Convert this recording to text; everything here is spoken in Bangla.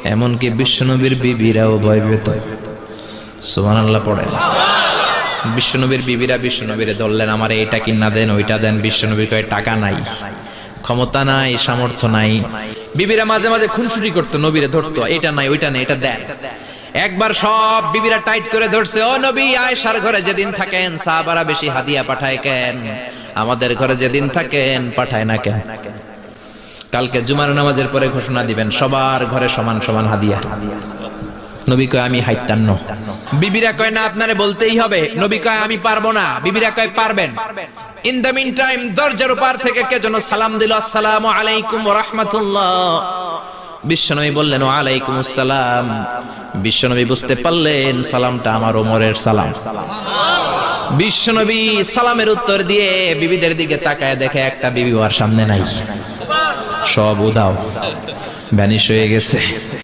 এমনকি বিশ্বনবীর বিবিরাও ভয় পেত। সুবহানাল্লাহ পড়েন। বিশ্বনবীর বিবিরা বিশ্বনবীরে ধরলেন, আমার এইটা কিনা দেন, ওইটা দেন। বিশ্বনবী কয় টাকা নাই, ক্ষমতা নাই, সামর্থ্য নাই। বিবিরা মাঝে মাঝে খুনসুটি করতো, নবীরে ধরতো, এটা নাই ওইটা নাই, এটা দেন। একবার সব বিবিরা টাইট করে ধরছে, ও নবী, আয়েশার ঘরে যেদিন থাকেন সাহাবারা বেশি হাদিয়া পাঠায় কেন? আমাদের ঘরে যেদিন থাকেন পাঠায় না কেন? কালকে জুমার নামাজের পরে ঘোষণা দিবেন সবার ঘরে সমান সমান হাদিয়া। নবী কয় আমি হাইতান্ন। বিবিরা কয় না, আপনারে বলতেই হবে। নবী কয় আমি পারবো না। বিবিরা কয় পারবেন। ইন দ্য মিন টাইম দরজার উপর থেকে কে যেন সালাম দিল, আসসালামু আলাইকুম ওয়া রাহমাতুল্লাহ। বিশ্বনবী বললেন ওয়া আলাইকুমুস সালাম। বিশ্বনবী বুঝতে পারলেন সালামটা আমার ওমরের সালাম। বিশ্বনবী সালামের উত্তর দিয়ে বিবিদের দিকে তাকায় দেখে একটা বিবি ওর সামনে নাই, সব উধাও, ভ্যানিশ হয়ে গেছে।